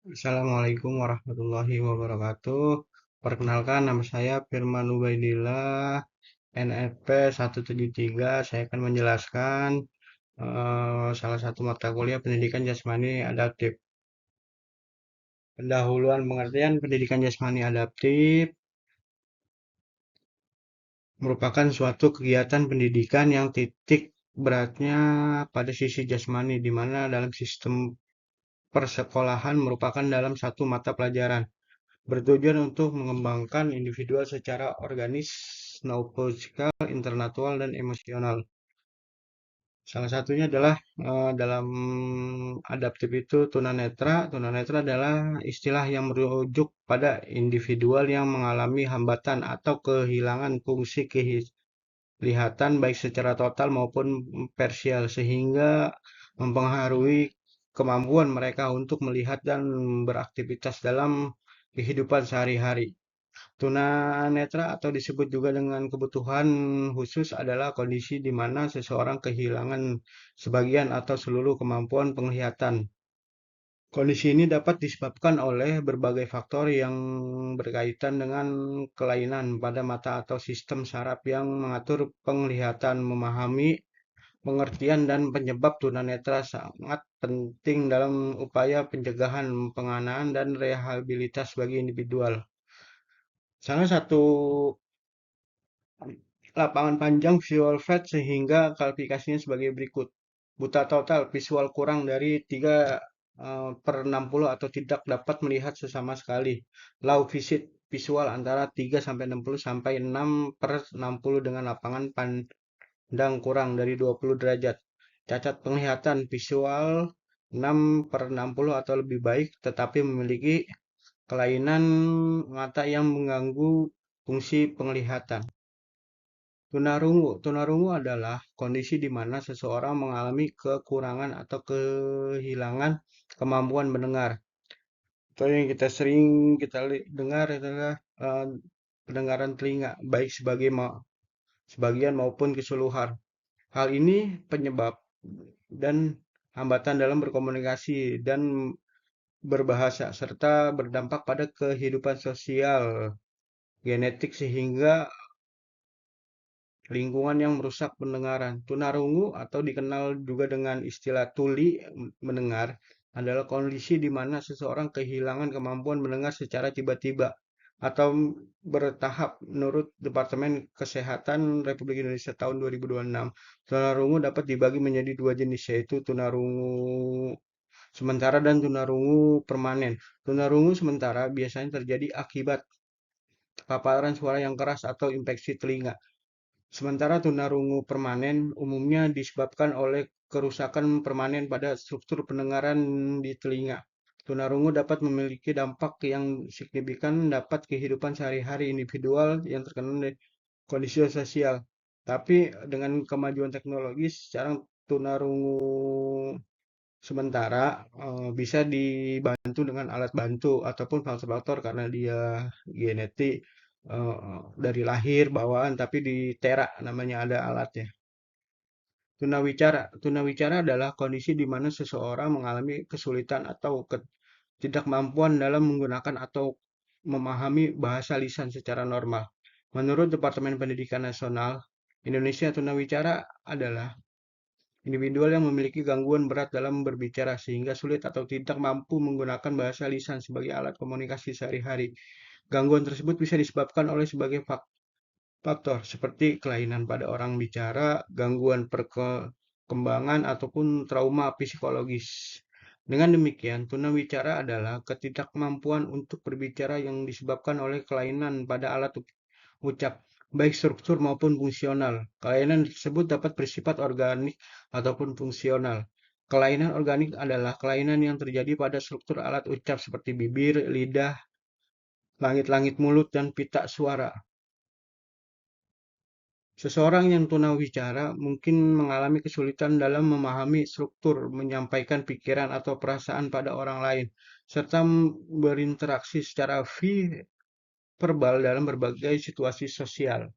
Assalamualaikum warahmatullahi wabarakatuh. Perkenalkan, nama saya Firman Ubaidillah, NFP 173. Saya akan menjelaskan salah satu mata kuliah pendidikan jasmani adaptif. Pendahuluan pengertian pendidikan jasmani adaptif merupakan suatu kegiatan pendidikan yang titik beratnya pada sisi jasmani, di mana dalam sistem persekolahan merupakan dalam satu mata pelajaran. Bertujuan untuk mengembangkan individual secara organis, neurofisikal, intelektual, dan emosional. Salah satunya adalah dalam adaptif itu tunanetra. Tunanetra adalah istilah yang merujuk pada individual yang mengalami hambatan atau kehilangan fungsi kelihatan baik secara total maupun parsial sehingga mempengaruhi kemampuan mereka untuk melihat dan beraktivitas dalam kehidupan sehari-hari. Tunanetra atau disebut juga dengan kebutuhan khusus adalah kondisi di mana seseorang kehilangan sebagian atau seluruh kemampuan penglihatan. Kondisi ini dapat disebabkan oleh berbagai faktor yang berkaitan dengan kelainan pada mata atau sistem saraf yang mengatur penglihatan, memahami pengertian dan penyebab tunanetra sangat penting dalam upaya pencegahan, penganaan, dan rehabilitas bagi individual. Salah satu lapangan panjang visual field sehingga kualifikasinya sebagai berikut. Buta total visual kurang dari 3/60 atau tidak dapat melihat sesama sekali. Low visit visual antara 3 sampai 60 sampai 6/60 dengan lapangan pandang kurang dari 20 derajat. Cacat penglihatan visual 6/60 atau lebih baik tetapi memiliki kelainan mata yang mengganggu fungsi penglihatan. Tunarungu. Tunarungu adalah kondisi di mana seseorang mengalami kekurangan atau kehilangan kemampuan mendengar. Atau yang kita sering dengar adalah pendengaran telinga, baik sebagian maupun keseluruhan. Hal ini penyebab dan hambatan dalam berkomunikasi dan berbahasa, serta berdampak pada kehidupan sosial, genetik, sehingga lingkungan yang merusak pendengaran. Tunarungu atau dikenal juga dengan istilah tuli mendengar adalah kondisi di mana seseorang kehilangan kemampuan mendengar secara tiba-tiba atau bertahap menurut Departemen Kesehatan Republik Indonesia tahun 2026. Tunarungu dapat dibagi menjadi dua jenis, yaitu tunarungu sementara dan tunarungu permanen. Tunarungu sementara biasanya terjadi akibat paparan suara yang keras atau infeksi telinga. Sementara tunarungu permanen umumnya disebabkan oleh kerusakan permanen pada struktur pendengaran di telinga. Tunarungu dapat memiliki dampak yang signifikan dapat kehidupan sehari-hari individual yang terkena kondisi sosial. Tapi dengan kemajuan teknologi, sekarang tunarungu sementara bisa dibantu dengan alat bantu ataupun faktor-faktor karena dia genetik dari lahir bawaan tapi ditera namanya ada alatnya. Tunawicara. Tunawicara adalah kondisi di mana seseorang mengalami kesulitan atau ketidakmampuan dalam menggunakan atau memahami bahasa lisan secara normal. Menurut Departemen Pendidikan Nasional Indonesia, tunawicara adalah individual yang memiliki gangguan berat dalam berbicara sehingga sulit atau tidak mampu menggunakan bahasa lisan sebagai alat komunikasi sehari-hari. Gangguan tersebut bisa disebabkan oleh sebagai faktor seperti kelainan pada orang bicara, gangguan perkembangan, ataupun trauma psikologis. Dengan demikian, tunawicara adalah ketidakmampuan untuk berbicara yang disebabkan oleh kelainan pada alat ucap, baik struktur maupun fungsional. Kelainan tersebut dapat bersifat organik ataupun fungsional. Kelainan organik adalah kelainan yang terjadi pada struktur alat ucap seperti bibir, lidah, langit-langit mulut, dan pita suara. Seseorang yang tunawicara mungkin mengalami kesulitan dalam memahami struktur, menyampaikan pikiran atau perasaan pada orang lain, serta berinteraksi secara verbal dalam berbagai situasi sosial.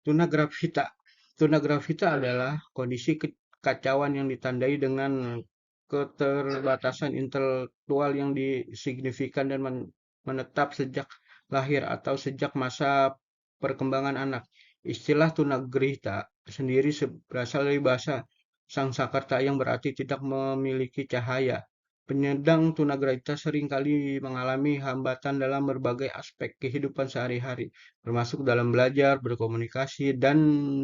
Tunagrafita. Tunagrafita adalah kondisi kekacauan yang ditandai dengan keterbatasan intelektual yang signifikan dan menetap sejak lahir atau sejak masa perkembangan anak. Istilah tunagrahita sendiri berasal dari bahasa Sangsekerta yang berarti tidak memiliki cahaya. Penyandang tunagrahita seringkali mengalami hambatan dalam berbagai aspek kehidupan sehari-hari, termasuk dalam belajar, berkomunikasi, dan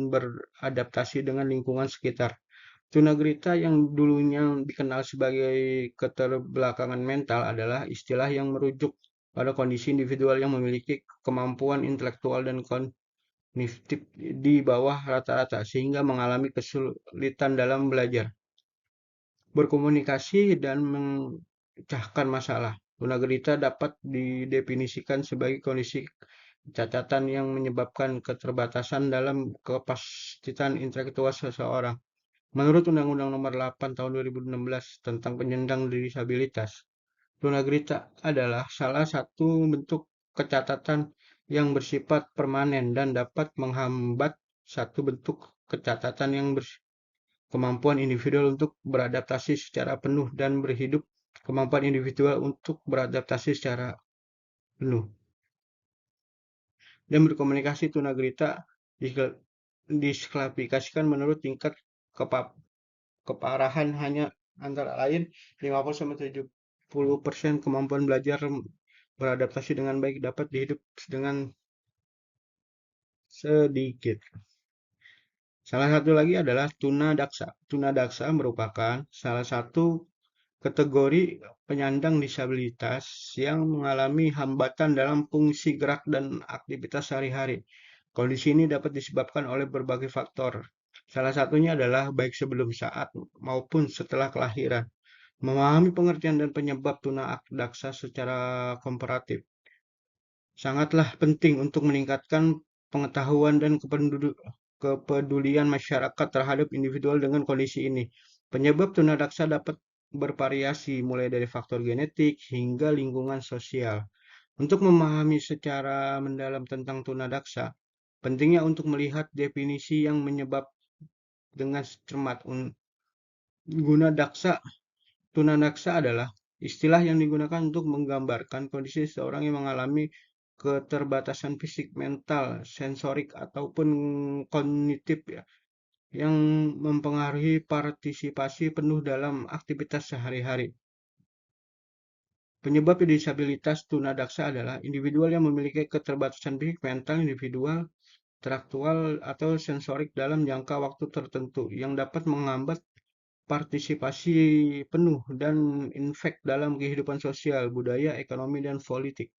beradaptasi dengan lingkungan sekitar. Tunagrahita yang dulunya dikenal sebagai keterbelakangan mental adalah istilah yang merujuk pada kondisi individual yang memiliki kemampuan intelektual dan kognitif di bawah rata-rata, sehingga mengalami kesulitan dalam belajar, berkomunikasi, dan memecahkan masalah. Tunagrahita dapat didefinisikan sebagai kondisi catatan yang menyebabkan keterbatasan dalam kapasitas intelektual seseorang. Menurut Undang-Undang Nomor 8 Tahun 2016 tentang penyandang disabilitas, tunagrahita adalah salah satu bentuk kecacatan yang bersifat permanen dan dapat menghambat satu bentuk kecacatan yang kemampuan individual untuk beradaptasi secara penuh dan berhidup. Kemampuan individual untuk beradaptasi secara penuh dan berkomunikasi. Tunagrahita disklasifikasikan menurut tingkat keparahan, hanya antara lain 50-70% kemampuan belajar beradaptasi dengan baik dapat dihidup dengan sedikit. Salah satu lagi adalah tunadaksa. Tunadaksa merupakan salah satu kategori penyandang disabilitas yang mengalami hambatan dalam fungsi gerak dan aktivitas sehari-hari. Kondisi ini dapat disebabkan oleh berbagai faktor. Salah satunya adalah baik sebelum, saat, maupun setelah kelahiran. Memahami pengertian dan penyebab tunadaksa secara komparatif sangatlah penting untuk meningkatkan pengetahuan dan kepedulian masyarakat terhadap individual dengan kondisi ini. Penyebab tunadaksa dapat bervariasi mulai dari faktor genetik hingga lingkungan sosial. Untuk memahami secara mendalam tentang tunadaksa, pentingnya untuk melihat definisi yang menyebab dengan cermat. Guna daksa Tunadaksa adalah istilah yang digunakan untuk menggambarkan kondisi seseorang yang mengalami keterbatasan fisik, mental, sensorik, ataupun kognitif ya, yang mempengaruhi partisipasi penuh dalam aktivitas sehari-hari. Penyebab disabilitas tunadaksa adalah individual yang memiliki keterbatasan fisik, mental, individual, intelektual, atau sensorik dalam jangka waktu tertentu yang dapat menghambat partisipasi penuh dan infek dalam kehidupan sosial, budaya, ekonomi, dan politik.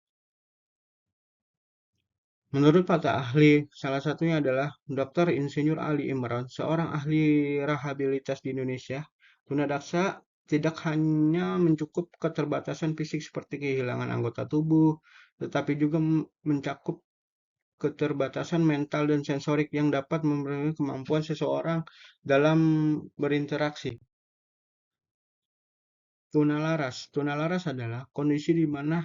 Menurut para ahli, salah satunya adalah Dr. Insinyur Ali Imran, seorang ahli rehabilitas di Indonesia. Tunadaksa tidak hanya mencakup keterbatasan fisik seperti kehilangan anggota tubuh, tetapi juga mencakup keterbatasan mental dan sensorik yang dapat mempengaruhi kemampuan seseorang dalam berinteraksi. Tunalaras. Tunalaras adalah kondisi di mana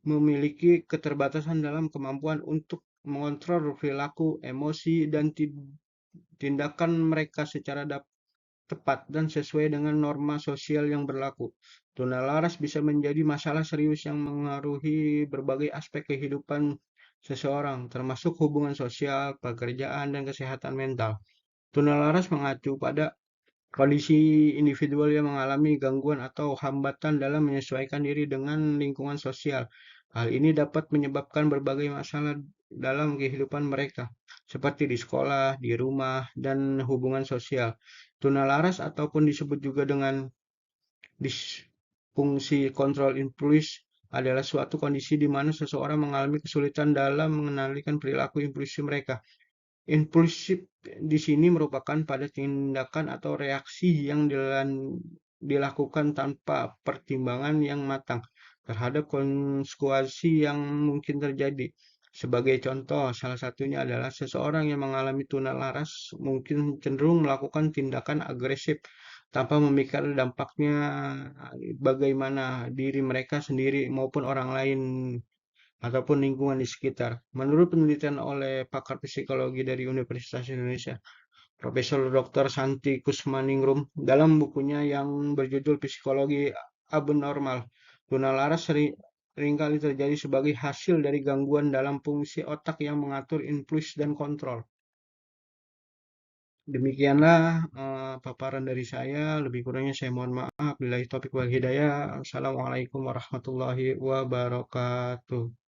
memiliki keterbatasan dalam kemampuan untuk mengontrol perilaku, emosi, dan tindakan mereka secara tepat dan sesuai dengan norma sosial yang berlaku. Tunalaras bisa menjadi masalah serius yang mengaruhi berbagai aspek kehidupan seseorang, termasuk hubungan sosial, pekerjaan, dan kesehatan mental. Tunalaras mengacu pada kondisi individual yang mengalami gangguan atau hambatan dalam menyesuaikan diri dengan lingkungan sosial. Hal ini dapat menyebabkan berbagai masalah dalam kehidupan mereka, seperti di sekolah, di rumah, dan hubungan sosial. Tunalaras ataupun disebut juga dengan disfungsi kontrol impuls adalah suatu kondisi di mana seseorang mengalami kesulitan dalam mengendalikan perilaku impulsif mereka. Impulsif di sini merupakan pada tindakan atau reaksi yang dilakukan tanpa pertimbangan yang matang terhadap konsekuensi yang mungkin terjadi. Sebagai contoh, salah satunya adalah seseorang yang mengalami tunalaras mungkin cenderung melakukan tindakan agresif tanpa memikir dampaknya bagaimana diri mereka sendiri maupun orang lain ataupun lingkungan di sekitar. Menurut penelitian oleh pakar psikologi dari Universitas Indonesia, Profesor Dr. Santi Kusmaningrum dalam bukunya yang berjudul Psikologi Abnormal. Zona laras seringkali terjadi sebagai hasil dari gangguan dalam fungsi otak yang mengatur impuls dan kontrol. Demikianlah paparan dari saya. Lebih kurangnya saya mohon maaf. Billahi taufiq wal hidayah. Assalamualaikum warahmatullahi wabarakatuh.